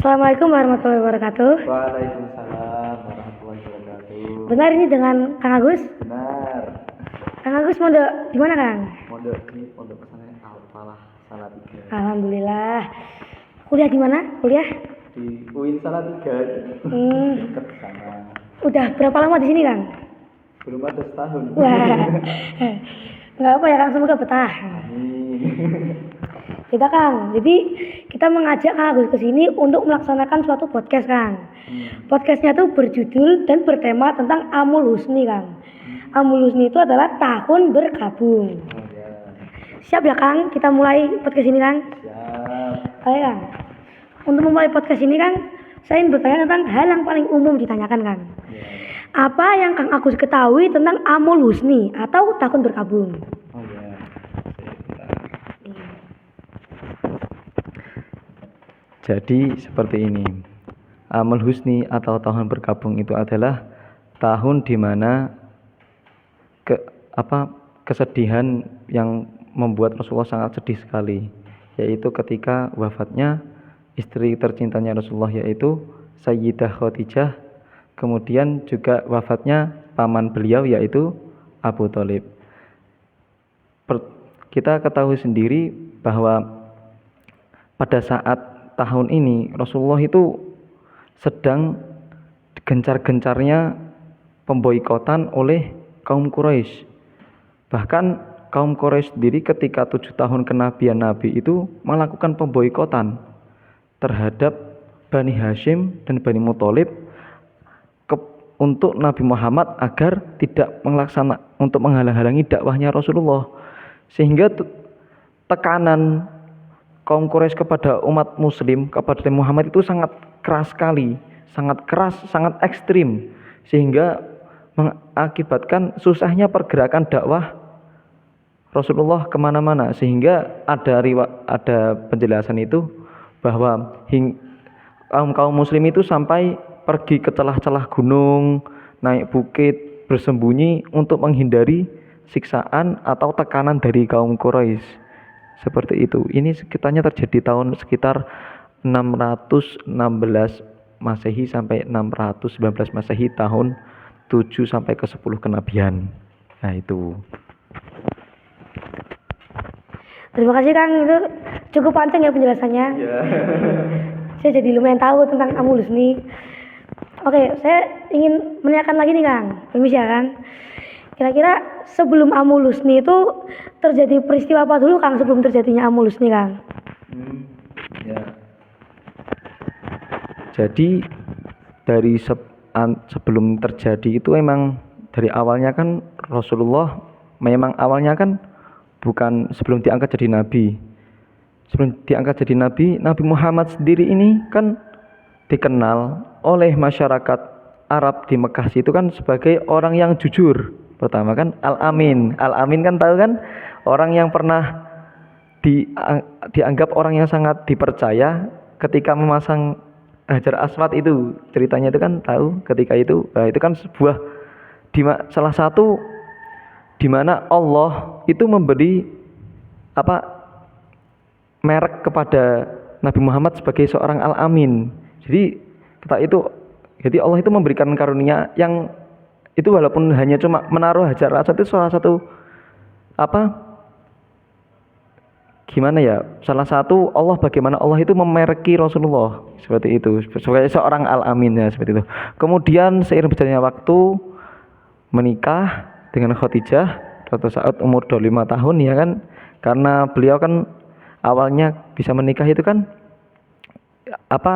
Assalamualaikum warahmatullahi wabarakatuh. Waalaikumsalam warahmatullahi wabarakatuh. Benar ini dengan Kang Agus? Benar. Kang Agus mondok di mana, Kang? Mondok di Pondok Pesantren Al-Falah Salatiga. Alhamdulillah. Kuliah di mana? Kuliah? Di UIN Salatiga. Dekat sana. Udah berapa lama di sini, Kang? Belum ada setahun. Wah. Enggak apa ya, Kang, semoga betah. Amin. Kita, Kang. Jadi kita mengajak Kang Agus ke sini untuk melaksanakan suatu podcast, Kang. Podcastnya tuh berjudul dan bertema tentang Amul Husni, Kang. Amul Husni itu adalah tahun berkabung. Oh, ya. Siap ya, Kang? Kita mulai podcast ini, Kang. Siap. Oke, Kang. Untuk memulai podcast ini, Kang, saya ingin bertanya tentang hal yang paling umum ditanyakan, Kang. Ya. Apa yang Kang Agus ketahui tentang Amul Husni atau tahun berkabung? Oh ya. Jadi seperti ini. Amul Husni atau tahun berkabung itu adalah tahun di mana kesedihan yang membuat Rasulullah sangat sedih sekali, yaitu ketika wafatnya istri tercintanya Rasulullah, yaitu Sayyidah Khadijah, kemudian juga wafatnya paman beliau yaitu Abu Thalib. Kita ketahui sendiri bahwa pada saat tahun ini Rasulullah itu sedang gencar-gencarnya pemboikotan oleh kaum Quraisy. Bahkan kaum Quraisy sendiri ketika 7 tahun kenabian Nabi itu melakukan pemboikotan terhadap Bani Hashim dan Bani Muthalib untuk Nabi Muhammad agar tidak untuk menghalang-halangi dakwahnya Rasulullah. Sehingga tekanan kaum Quraisy kepada umat muslim, kepada Muhammad itu sangat keras sekali, sangat keras, sangat ekstrim, sehingga mengakibatkan susahnya pergerakan dakwah Rasulullah kemana-mana. Sehingga ada penjelasan itu bahwa kaum muslim itu sampai pergi ke celah-celah gunung, naik bukit, bersembunyi untuk menghindari siksaan atau tekanan dari kaum Quraisy. Seperti itu. Ini sekitarnya terjadi tahun sekitar 616 Masehi sampai 619 Masehi, tahun 7 sampai ke 10 kenabian. Nah, itu. Terima kasih, Kang. Itu cukup panjang ya penjelasannya. Ya. Saya jadi lumayan tahu tentang Amul Husni. Oke, saya ingin menanyakan lagi nih, Kang. Permisi ya, Kang. Kira-kira sebelum Amul Husni itu terjadi peristiwa apa dulu, Kang, sebelum terjadinya Amul Husni, Kang? Ya. Jadi dari sebelum terjadi itu emang dari awalnya kan Rasulullah memang awalnya kan bukan sebelum diangkat jadi nabi. Sebelum diangkat jadi nabi, Nabi Muhammad sendiri ini kan dikenal oleh masyarakat Arab di Mekah itu kan sebagai orang yang jujur. Pertama kan Al-Amin. Al-Amin kan tahu kan, orang yang pernah dianggap orang yang sangat dipercaya ketika memasang Hajar Aswad itu. Ceritanya itu kan tahu ketika itu. Nah, itu kan sebuah salah satu di mana Allah itu memberi merek kepada Nabi Muhammad sebagai seorang Al-Amin. Jadi Allah itu memberikan karunia yang itu walaupun hanya cuma menaruh Hajar Aswad itu salah satu salah satu bagaimana Allah itu memerki Rasulullah seperti itu sebagai seorang Al-Amin, ya, seperti itu. Kemudian seiring berjalannya waktu menikah dengan Khadijah suatu saat umur 25 tahun, ya kan, karena beliau kan awalnya bisa menikah itu kan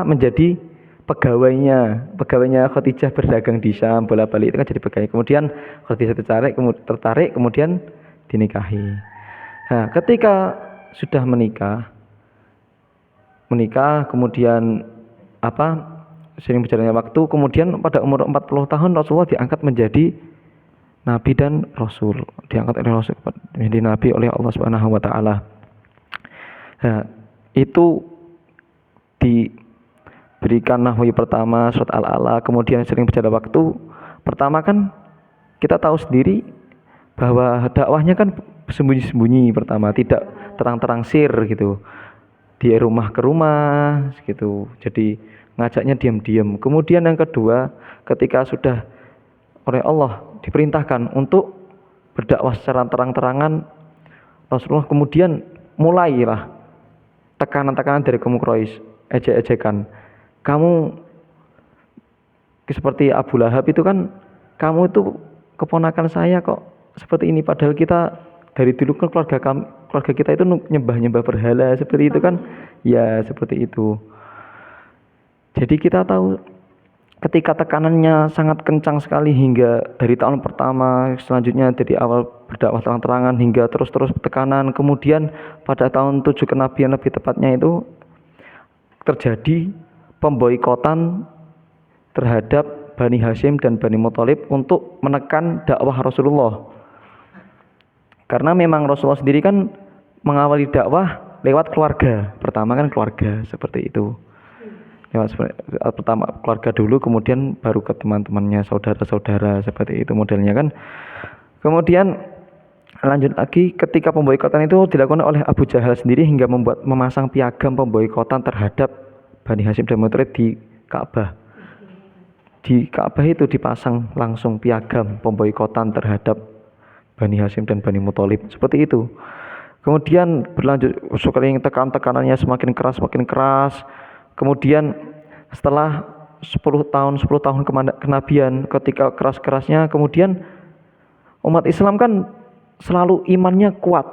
menjadi pegawainya Khadijah, berdagang di Syam bolak-balik itu kan jadi pegawai. Kemudian Khadijah tertarik kemudian dinikahi. Nah, ketika sudah menikah kemudian sering berjalannya waktu, kemudian pada umur 40 tahun Rasulullah diangkat menjadi nabi dan rasul, menjadi nabi oleh Allah Subhanahu wa taala. Nah, itu diberikan nahwi pertama surat Al-A'la, kemudian sering berjalan waktu. Pertama kan kita tahu sendiri bahwa dakwahnya kan sembunyi-sembunyi, pertama tidak terang-terang sir gitu, di rumah ke rumah gitu. Jadi ngajaknya diam-diam. Kemudian yang kedua, ketika sudah oleh Allah diperintahkan untuk berdakwah secara terang-terangan, Rasulullah kemudian mulailah tekanan-tekanan dari kaum Quraisy, ejek-ejekan. Kamu seperti Abu Lahab itu kan, kamu itu keponakan saya kok seperti ini, padahal kita dari dulu kan keluarga kita itu nyembah-nyembah berhala seperti itu kan. Ya, seperti itu. Jadi kita tahu ketika tekanannya sangat kencang sekali hingga dari tahun pertama, selanjutnya dari awal berdakwah terang-terangan hingga terus-terus tekanan, kemudian pada tahun 7 kenabian lebih tepatnya itu terjadi pemboikotan terhadap Bani Hashim dan Bani Muthalib untuk menekan dakwah Rasulullah. Karena memang Rasulullah sendiri kan mengawali dakwah lewat keluarga. Pertama kan keluarga, seperti itu. Pertama keluarga dulu, kemudian baru ke teman-temannya, saudara-saudara, seperti itu modelnya kan. Kemudian lanjut lagi ketika pemboikotan itu dilakukan oleh Abu Jahal sendiri hingga memasang piagam pemboikotan terhadap Bani Hashim dan Muthalib di Ka'bah. Di Ka'bah itu dipasang langsung piagam pemboikotan terhadap Bani Hashim dan Bani Muthalib, seperti itu. Kemudian berlanjut sekali tekanannya semakin keras. Kemudian setelah 10 tahun kenabian, ketika keras-kerasnya, kemudian umat Islam kan selalu imannya kuat,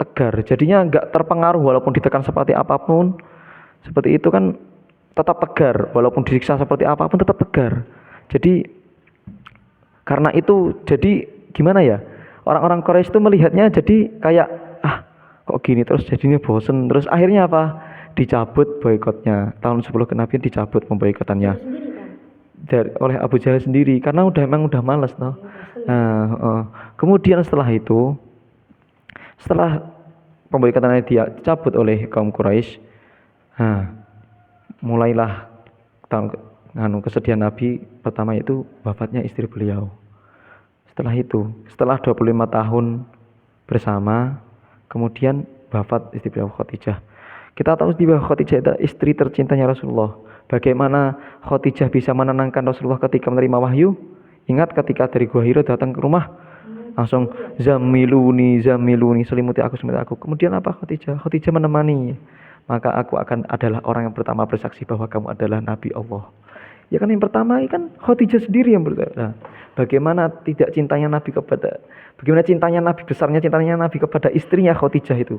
tegar. Jadinya enggak terpengaruh walaupun ditekan seperti apapun. Seperti itu kan tetap tegar, walaupun disiksa seperti apapun tetap tegar. Jadi karena itu, jadi gimana ya, orang-orang Quraisy itu melihatnya jadi kayak kok gini terus, jadinya bosen. Terus akhirnya apa, dicabut boikotnya. Tahun 10 kenabian dicabut pemboikotannya oleh Abu Jahal sendiri, karena emang udah malas toh. Kemudian setelah pemboikotannya dia dicabut oleh kaum Quraisy, mulailah kesedihan Nabi. Pertama itu wafatnya istri beliau. Setelah 25 tahun bersama, kemudian wafat istri beliau Khadijah. Kita tahu bahwa Khadijah adalah istri tercintanya Rasulullah. Bagaimana Khadijah bisa menenangkan Rasulullah ketika menerima wahyu? Ingat ketika dari Gua Hira datang ke rumah, langsung zamiluni, selimuti aku. Kemudian apa Khadijah? Khadijah menemani. Maka aku adalah orang yang pertama bersaksi bahwa kamu adalah Nabi Allah. Ya kan, yang pertama kan Khadijah sendiri yang berkata. Bagaimana cintanya Nabi besarnya cintanya Nabi kepada istrinya Khadijah itu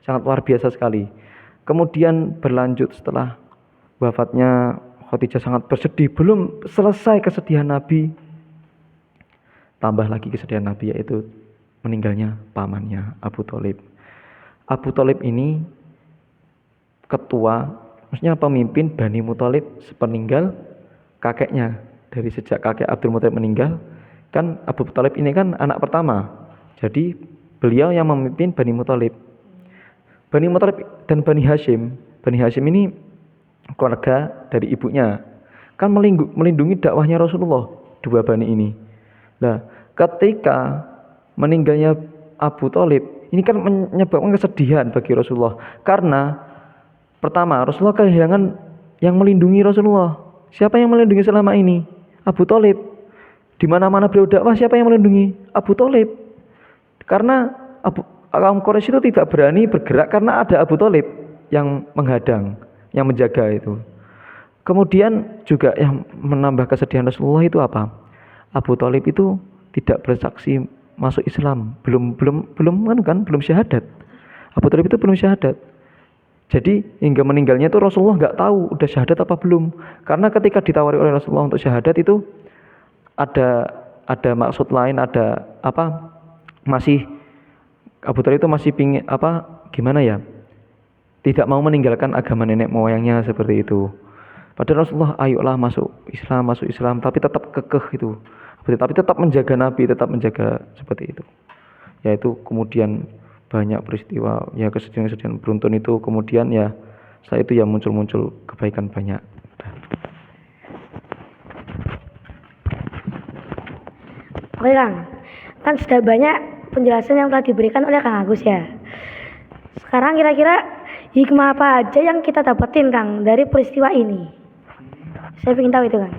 sangat luar biasa sekali. Kemudian berlanjut setelah wafatnya Khadijah sangat bersedih, belum selesai kesedihan Nabi, tambah lagi kesedihan Nabi, yaitu meninggalnya pamannya Abu Thalib. Abu Thalib ini ketua, maksudnya pemimpin Bani Muthalib sepeninggal kakeknya. Dari sejak kakek Abdul Muthalib meninggal, kan Abu Thalib ini kan anak pertama. Jadi beliau yang memimpin Bani Muthalib. Bani Muthalib dan Bani Hashim ini keluarga dari ibunya. Kan melindungi dakwahnya Rasulullah, dua bani ini. Nah, ketika meninggalnya Abu Thalib, ini kan menyebabkan kesedihan bagi Rasulullah. Karena pertama, Rasulullah kehilangan yang melindungi Rasulullah. Siapa yang melindungi selama ini? Abu Thalib. Di mana-mana beliau dakwah, siapa yang melindungi? Abu Thalib. Karena kaum Quraisy itu tidak berani bergerak karena ada Abu Thalib yang menghadang, yang menjaga itu. Kemudian juga yang menambah kesedihan Rasulullah itu apa? Abu Thalib itu tidak bersaksi masuk Islam, belum syahadat. Abu Thalib itu belum syahadat. Jadi hingga meninggalnya itu Rasulullah nggak tahu udah syahadat apa belum. Karena ketika ditawari oleh Rasulullah untuk syahadat itu ada maksud lain, ada apa? Masih Abu Thalib itu masih pingin gimana ya? Tidak mau meninggalkan agama nenek moyangnya seperti itu. Padahal Rasulullah, ayolah masuk Islam, tapi tetap kekeh itu. Tapi tetap menjaga Nabi, tetap menjaga seperti itu. Yaitu kemudian banyak peristiwa ya, kesedihan beruntun itu, kemudian ya setelah itu ya muncul kebaikan banyak. Oke Kang, kan sudah banyak penjelasan yang telah diberikan oleh Kang Agus ya. Sekarang kira-kira hikmah apa aja yang kita dapetin Kang dari peristiwa ini? Saya ingin tahu itu Kang.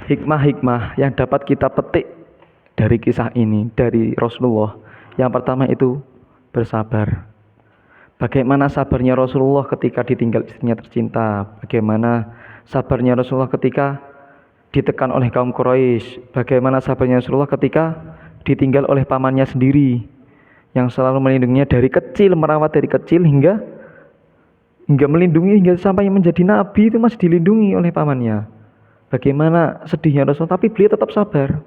Hikmah-hikmah yang dapat kita petik dari kisah ini, dari Rasulullah. Yang pertama itu bersabar. Bagaimana sabarnya Rasulullah ketika ditinggal istrinya tercinta. Bagaimana sabarnya Rasulullah ketika ditekan oleh kaum Quraisy. Bagaimana sabarnya Rasulullah ketika ditinggal oleh pamannya sendiri, yang selalu melindunginya dari kecil, merawat dari kecil hingga melindungi hingga sampai menjadi nabi, itu masih dilindungi oleh pamannya. Bagaimana sedihnya Rasul, tapi beliau tetap sabar.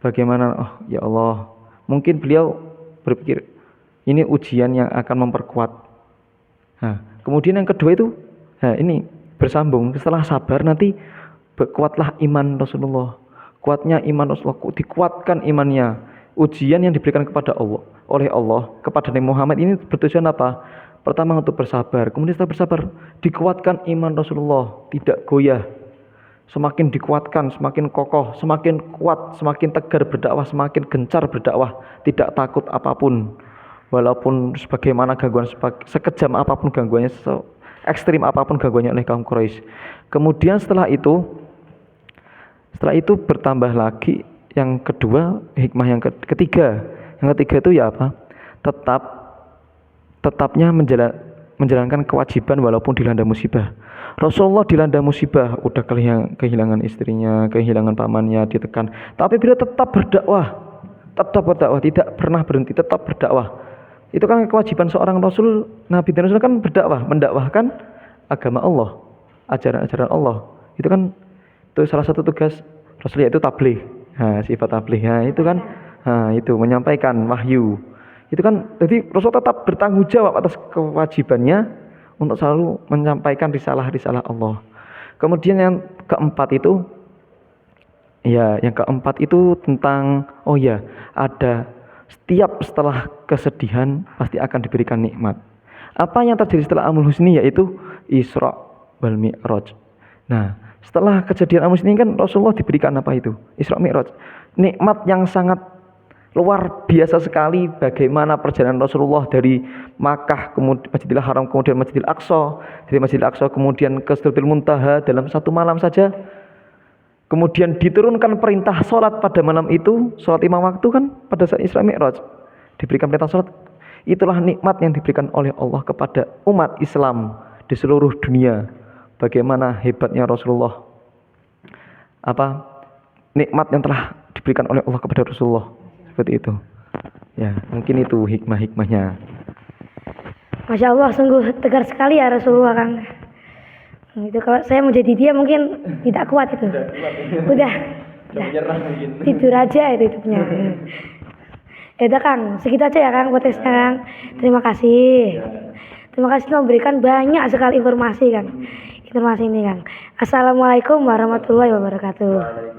Bagaimana, oh ya Allah, mungkin beliau berpikir ini ujian yang akan memperkuat. Nah, kemudian yang kedua itu, ini bersambung, setelah sabar nanti kuatlah iman Rasulullah. Kuatnya iman Rasulullah, dikuatkan imannya. Ujian yang diberikan kepada Allah, oleh Allah kepada Nabi Muhammad ini bertujuan apa? Pertama untuk bersabar, kemudian setelah bersabar dikuatkan iman Rasulullah, tidak goyah. Semakin dikuatkan, semakin kokoh, semakin kuat, semakin tegar berdakwah, semakin gencar berdakwah, tidak takut apapun. Walaupun sebagaimana gangguan, sekejam apapun gangguannya, ekstrim apapun gangguannya oleh kaum Quraisy. Kemudian setelah itu bertambah lagi yang kedua, hikmah yang ketiga. Yang ketiga itu ya apa? Tetapnya menjalankan kewajiban walaupun dilanda musibah. Rasulullah dilanda musibah, udah kehilangan istrinya, kehilangan pamannya, ditekan. Tapi beliau tetap berdakwah, tidak pernah berhenti, tetap berdakwah. Itu kan kewajiban seorang Rasul, Nabi dan Rasul kan berdakwah, mendakwahkan agama Allah, ajaran-ajaran Allah. Itu kan itu salah satu tugas Rasul, yaitu tabligh. Nah, sifat tabligh. Nah, itu kan itu menyampaikan wahyu. Itu kan jadi Rasul tetap bertanggung jawab atas kewajibannya untuk selalu menyampaikan risalah-risalah Allah. Kemudian yang keempat itu tentang ada setiap setelah kesedihan pasti akan diberikan nikmat. Apa yang terjadi setelah Amul Husni yaitu Isra wal Mi'raj. Nah, setelah kejadian Amul Husni kan Rasulullah diberikan apa itu? Isra Mi'raj. Nikmat yang sangat luar biasa sekali, bagaimana perjalanan Rasulullah dari Makkah kemudian Masjidil Haram, kemudian Masjidil Aqsa, dari Masjidil Aqsa kemudian ke Sidratul Muntaha dalam satu malam saja. Kemudian diturunkan perintah sholat pada malam itu, sholat 5 waktu kan pada saat Isra Mi'raj. Diberikan perintah sholat. Itulah nikmat yang diberikan oleh Allah kepada umat Islam di seluruh dunia. Bagaimana hebatnya Rasulullah. Nikmat yang telah diberikan oleh Allah kepada Rasulullah. Seperti itu. Ya, mungkin itu hikmah-hikmahnya. Masya Allah, sungguh tegar sekali ya Rasulullah Kang. Itu kalau saya mau jadi dia mungkin tidak kuat itu. Udah tidur aja itu hidupnya. Ya udah Kang, segitu aja ya Kang podcastnya Kang. Terima kasih. Terima kasih telah memberikan banyak sekali informasi Kang. Informasi ini Kang. Assalamualaikum warahmatullahi wabarakatuh.